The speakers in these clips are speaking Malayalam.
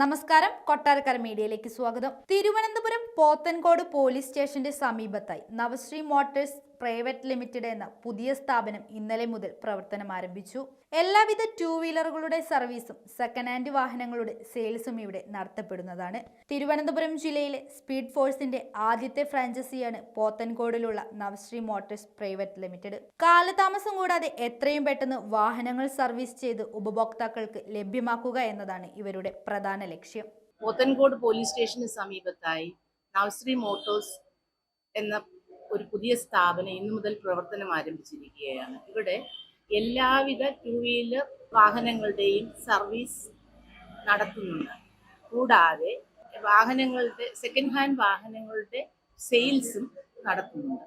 നമസ്കാരം, കൊട്ടാരക്കര മീഡിയയിലേക്ക് സ്വാഗതം. തിരുവനന്തപുരം പോത്തൻകോട് പോലീസ് സ്റ്റേഷന്റെ സമീപത്തായി നവശ്രീ മോട്ടോഴ്സ് പ്രൈവറ്റ് ലിമിറ്റഡ് എന്ന പുതിയ സ്ഥാപനം ഇന്നലെ മുതൽ പ്രവർത്തനം ആരംഭിച്ചു. എല്ലാവിധ ടൂ വീലറുകളുടെ സർവീസും സെക്കൻഡ് ഹാൻഡ് വാഹനങ്ങളുടെ സെയിൽസും ഇവിടെ നടത്തപ്പെടുന്നതാണ്. തിരുവനന്തപുരം ജില്ലയിലെ സ്പീഡ് ഫോഴ്സിന്റെ ആദ്യത്തെ ഫ്രാഞ്ചൈസിയാണ് പോത്തൻകോടിലുള്ള നവശ്രീ മോട്ടോഴ്സ് പ്രൈവറ്റ് ലിമിറ്റഡ്. കാലതാമസം കൂടാതെ എത്രയും പെട്ടെന്ന് വാഹനങ്ങൾ സർവീസ് ചെയ്ത് ഉപഭോക്താക്കൾക്ക് ലഭ്യമാക്കുക എന്നതാണ് ഇവരുടെ പ്രധാന ലക്ഷ്യം. പോത്തൻകോട് പോലീസ് സ്റ്റേഷന് സമീപത്തായി നവശ്രീ മോട്ടോഴ്സ് എന്ന ഒരു പുതിയ സ്ഥാപനം ഇന്നു മുതൽ പ്രവർത്തനം ആരംഭിച്ചിരിക്കുകയാണ്. ഇവിടെ എല്ലാവിധ ടൂ വീലർ വാഹനങ്ങളുടെയും സർവീസ് നടത്തുന്നുണ്ട്. കൂടാതെ വാഹനങ്ങളുടെ സെക്കൻഡ് ഹാൻഡ് വാഹനങ്ങളുടെ സെയിൽസും നടത്തുന്നുണ്ട്.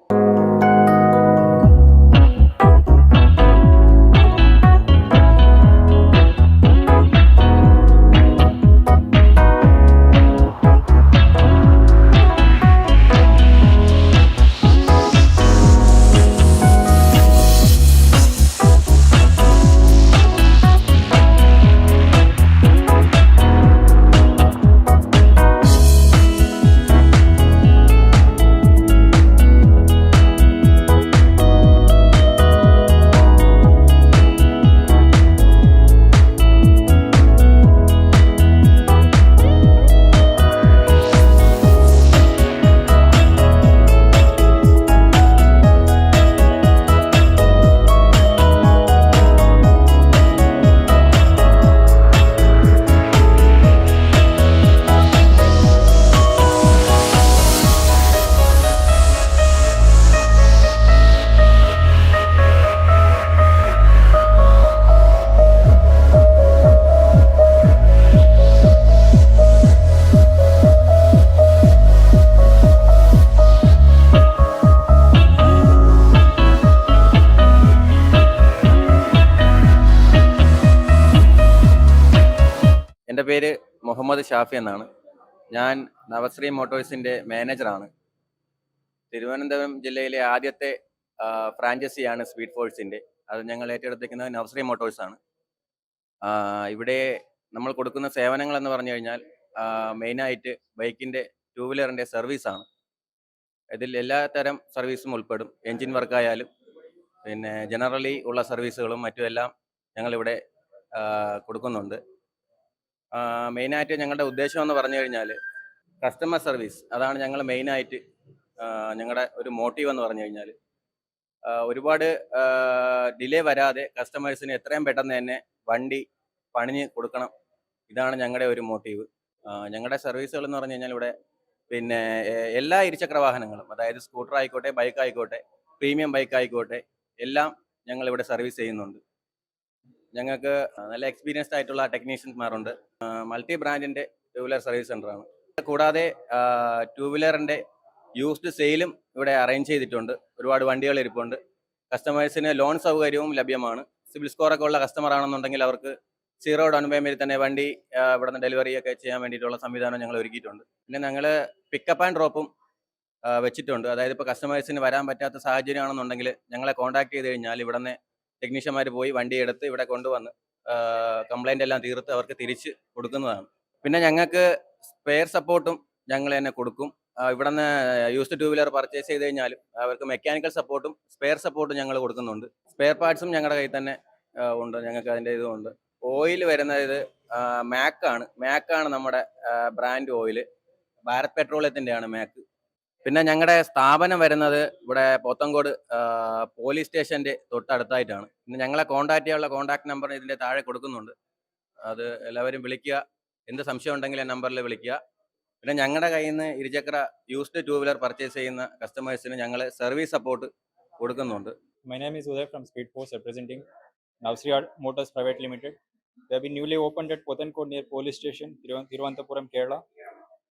എൻ്റെ പേര് മുഹമ്മദ് ഷാഫി എന്നാണ്. ഞാൻ നവശ്രീ മോട്ടോഴ്സിൻ്റെ മാനേജറാണ്. തിരുവനന്തപുരം ജില്ലയിലെ ആദ്യത്തെ ഫ്രാഞ്ചൈസിയാണ് സ്പീഡ് ഫോഴ്സിൻ്റെ. അത് ഞങ്ങൾ ഏറ്റെടുത്തിരിക്കുന്നത് നവശ്രീ മോട്ടോഴ്സാണ്. ഇവിടെ നമ്മൾ കൊടുക്കുന്ന സേവനങ്ങൾ എന്ന് പറഞ്ഞു കഴിഞ്ഞാൽ മെയിനായിട്ട് ബൈക്കിൻ്റെ ടൂ വീലറിൻ്റെ സർവീസാണ്. ഇതിൽ എല്ലാ തരം സർവീസും ഉൾപ്പെടും. എൻജിൻ വർക്കായാലും പിന്നെ ജനറലി ഉള്ള സർവീസുകളും മറ്റുമെല്ലാം ഞങ്ങളിവിടെ കൊടുക്കുന്നുണ്ട്. മെയിനായിട്ട് ഞങ്ങളുടെ ഉദ്ദേശം എന്ന് പറഞ്ഞു കഴിഞ്ഞാൽ കസ്റ്റമർ സർവീസ്, അതാണ് ഞങ്ങൾ മെയിനായിട്ട് ഞങ്ങളുടെ ഒരു മോട്ടീവ് എന്ന് പറഞ്ഞു കഴിഞ്ഞാൽ ഒരുപാട് ഡിലേ വരാതെ കസ്റ്റമേഴ്സിന് എത്രയും പെട്ടെന്ന് തന്നെ വണ്ടി പണിഞ്ഞ് കൊടുക്കണം. ഇതാണ് ഞങ്ങളുടെ ഒരു മോട്ടീവ്. ഞങ്ങളുടെ സർവീസുകൾ എന്ന് പറഞ്ഞു കഴിഞ്ഞാൽ ഇവിടെ പിന്നെ എല്ലാ ഇരുചക്ര വാഹനങ്ങളും, അതായത് സ്കൂട്ടർ ആയിക്കോട്ടെ, ബൈക്ക് ആയിക്കോട്ടെ, പ്രീമിയം ബൈക്ക് ആയിക്കോട്ടെ, എല്ലാം ഞങ്ങളിവിടെ സർവീസ് ചെയ്യുന്നുണ്ട്. ഞങ്ങൾക്ക് നല്ല എക്സ്പീരിയൻസ്ഡ് ആയിട്ടുള്ള ടെക്നീഷ്യന്മാരുണ്ട്. മൾട്ടി ബ്രാൻഡിൻ്റെ ടൂ വീലർ സർവീസ് സെൻ്ററാണ്. കൂടാതെ ടൂ വീലറിൻ്റെ യൂസ്ഡ് സെയിലും ഇവിടെ അറേഞ്ച് ചെയ്തിട്ടുണ്ട്. ഒരുപാട് വണ്ടികൾ ഇരിപ്പുണ്ട്. കസ്റ്റമേഴ്സിന് ലോൺ സൗകര്യവും ലഭ്യമാണ്. സിബിൽ സ്കോറൊക്കെ ഉള്ള കസ്റ്റമർ ആണെന്നുണ്ടെങ്കിൽ അവർക്ക് 0 ഡൗൺ പേയ്മെൻറ്റിൽ തന്നെ വണ്ടി ഇവിടെ നിന്ന് ഡെലിവറി ഒക്കെ ചെയ്യാൻ വേണ്ടിയിട്ടുള്ള സംവിധാനം ഞങ്ങൾ ഒരുക്കിയിട്ടുണ്ട്. പിന്നെ ഞങ്ങൾ പിക്കപ്പ് ആൻഡ് ഡ്രോപ്പും വെച്ചിട്ടുണ്ട്. അതായത് ഇപ്പോൾ കസ്റ്റമേഴ്സിന് വരാൻ പറ്റാത്ത സാഹചര്യമാണെന്നുണ്ടെങ്കിൽ ഞങ്ങളെ കോൺടാക്ട് ചെയ്ത് കഴിഞ്ഞാൽ ഇവിടെ നിന്ന് ടെക്നീഷ്യന്മാർ പോയി വണ്ടി എടുത്ത് ഇവിടെ കൊണ്ടുവന്ന് കംപ്ലൈൻ്റ് എല്ലാം തീർത്ത് അവർക്ക് തിരിച്ച് കൊടുക്കുന്നതാണ്. പിന്നെ ഞങ്ങൾക്ക് സ്പെയർ സപ്പോർട്ടും ഞങ്ങൾ തന്നെ കൊടുക്കും. ഇവിടെ നിന്ന് യൂസ്ഡ് ടൂ വീലർ പർച്ചേസ് ചെയ്ത് കഴിഞ്ഞാലും അവർക്ക് മെക്കാനിക്കൽ സപ്പോർട്ടും സ്പെയർ സപ്പോർട്ടും ഞങ്ങൾ കൊടുക്കുന്നുണ്ട്. സ്പെയർ പാർട്സും ഞങ്ങളുടെ കയ്യിൽ തന്നെ ഉണ്ട്. ഞങ്ങൾക്ക് അതിൻ്റെ ഇതുമുണ്ട്. ഓയിൽ വരുന്നത് ഇത് മാക്കാണ് നമ്മുടെ ബ്രാൻഡ് ഓയിൽ. ഭാരത് പെട്രോളിയത്തിൻ്റെയാണ് മാക്ക്. പിന്നെ ഞങ്ങളുടെ സ്ഥാപനം വരുന്നത് ഇവിടെ പോത്തൻകോട് പോലീസ് സ്റ്റേഷൻ്റെ തൊട്ടടുത്തായിട്ടാണ്. പിന്നെ ഞങ്ങളെ കോൺടാക്ട് ചെയ്യാനുള്ള കോൺടാക്ട് നമ്പർ ഇതിൻ്റെ താഴെ കൊടുക്കുന്നുണ്ട്. അത് എല്ലാവരും വിളിക്കുക. എന്ത് സംശയം ഉണ്ടെങ്കിൽ ആ നമ്പറിൽ വിളിക്കുക. പിന്നെ ഞങ്ങളുടെ കയ്യിൽ നിന്ന് ഇരുചക്ര യൂസ്ഡ് ടൂ വീലർ പർച്ചേസ് ചെയ്യുന്ന കസ്റ്റമേഴ്സിന് ഞങ്ങൾ സർവീസ് സപ്പോർട്ട് കൊടുക്കുന്നുണ്ട്. My name is Uday from Speed Force representing Navsri Motors Private Limited. We have been newly opened at Pothankode near Police Station, Thiruvananthapuram, Kerala.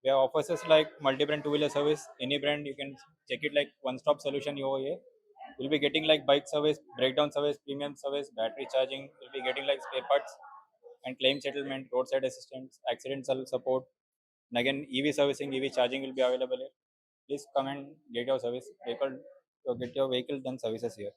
We have offers like multi-brand two-wheeler service. Any brand you can check it like one-stop solution over here. You'll be getting like bike service, breakdown service, premium service, battery charging. You'll be getting like spare parts and claim settlement, roadside assistance, accident support. And again, EV servicing, EV charging will be available here. Please come and get your vehicle done services here.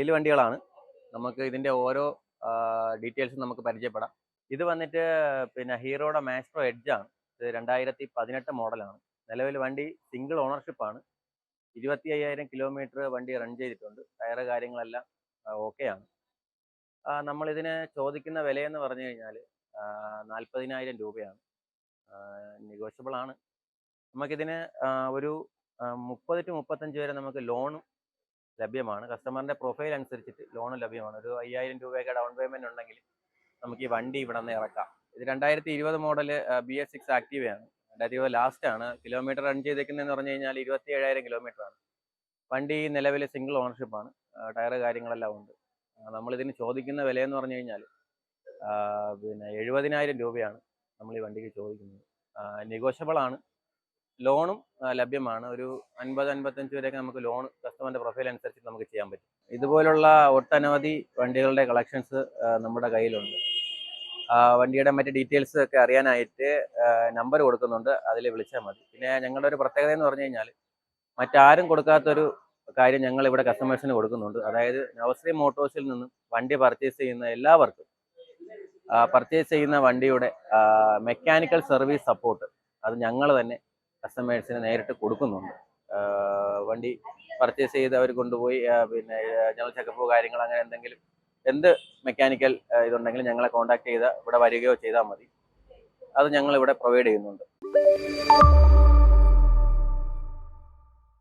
Sale വണ്ടികളാണ്. നമുക്ക് ഇതിൻ്റെ ഓരോ ഡീറ്റെയിൽസും നമുക്ക് പരിചയപ്പെടാം. ഇത് വന്നിട്ട് പിന്നെ ഹീറോയുടെ മാസ്ട്രോ എഡ്ജാണ്. ഇത് 2018 മോഡലാണ്. നിലവിൽ വണ്ടി സിംഗിൾ ഓണർഷിപ്പാണ്. 25,000 കിലോമീറ്റർ വണ്ടി റൺ ചെയ്തിട്ടുണ്ട്. ടയറ് കാര്യങ്ങളെല്ലാം ഓക്കെയാണ്. നമ്മളിതിന് ചോദിക്കുന്ന വിലയെന്ന് പറഞ്ഞു കഴിഞ്ഞാൽ 40,000 രൂപയാണ്. നെഗോഷ്യബിൾ ആണ്. നമുക്കിതിന് ഒരു 30 to 35 വരെ നമുക്ക് ലോണും ലഭ്യമാണ്. കസ്റ്റമറിൻ്റെ പ്രൊഫൈൽ അനുസരിച്ചിട്ട് ലോൺ ലഭ്യമാണ്. ഒരു 5,000 രൂപയൊക്കെ ഡൗൺ പേയ്മെൻറ്റ് ഉണ്ടെങ്കിൽ നമുക്ക് ഈ വണ്ടി ഇവിടെ നിന്ന് ഇറക്കാം. ഇത് 2020 മോഡൽ BS6 ആക്റ്റീവയാണ്. 2020 ലാസ്റ്റാണ്. കിലോമീറ്റർ റൺ ചെയ്തേക്കുന്നതെന്ന് പറഞ്ഞു കഴിഞ്ഞാൽ 27,000 കിലോമീറ്ററാണ്. വണ്ടി നിലവിൽ സിംഗിൾ ഓണർഷിപ്പാണ്. ടയറ് കാര്യങ്ങളെല്ലാം ഉണ്ട്. നമ്മളിതിന് ചോദിക്കുന്ന വിലയെന്ന് പറഞ്ഞു കഴിഞ്ഞാൽ പിന്നെ 70,000 രൂപയാണ് നമ്മൾ ഈ വണ്ടിക്ക് ചോദിക്കുന്നത്. നെഗോഷ്യബിൾ ആണ്. ലോണും ലഭ്യമാണ്. ഒരു 50-55 വരെയൊക്കെ നമുക്ക് ലോൺ കസ്റ്റമറിൻ്റെ പ്രൊഫൈൽ അനുസരിച്ച് നമുക്ക് ചെയ്യാൻ പറ്റും. ഇതുപോലുള്ള ഒട്ടനവധി വണ്ടികളുടെ കളക്ഷൻസ് നമ്മുടെ കയ്യിലുണ്ട്. വണ്ടിയുടെ മറ്റ് ഡീറ്റെയിൽസ് ഒക്കെ അറിയാനായിട്ട് നമ്പർ കൊടുക്കുന്നുണ്ട്, അതിൽ വിളിച്ചാൽ മതി. പിന്നെ ഞങ്ങളുടെ ഒരു പ്രത്യേകത എന്ന് പറഞ്ഞു കഴിഞ്ഞാൽ മറ്റാരും കൊടുക്കാത്തൊരു കാര്യം ഞങ്ങൾ ഇവിടെ കസ്റ്റമേഴ്സിന് കൊടുക്കുന്നുണ്ട്. അതായത് നവശ്രീ മോട്ടോഴ്സിൽ നിന്നും വണ്ടി പർച്ചേസ് ചെയ്യുന്ന എല്ലാവർക്കും പർച്ചേസ് ചെയ്യുന്ന വണ്ടിയുടെ മെക്കാനിക്കൽ സർവീസ് സപ്പോർട്ട് അത് ഞങ്ങൾ തന്നെ കസ്റ്റമേഴ്സിന് നേരിട്ട് കൊടുക്കുന്നുണ്ട്. വണ്ടി പർച്ചേസ് ചെയ്ത് അവർ കൊണ്ടുപോയി പിന്നെ ജനറൽ ചെക്കപ്പ് കാര്യങ്ങൾ അങ്ങനെ എന്തെങ്കിലും എന്ത് മെക്കാനിക്കൽ ഇതുണ്ടെങ്കിലും ഞങ്ങളെ കോൺടാക്ട് ചെയ്ത് ഇവിടെ വരികയോ ചെയ്താൽ മതി. അത് ഞങ്ങൾ ഇവിടെ പ്രൊവൈഡ് ചെയ്യുന്നുണ്ട്.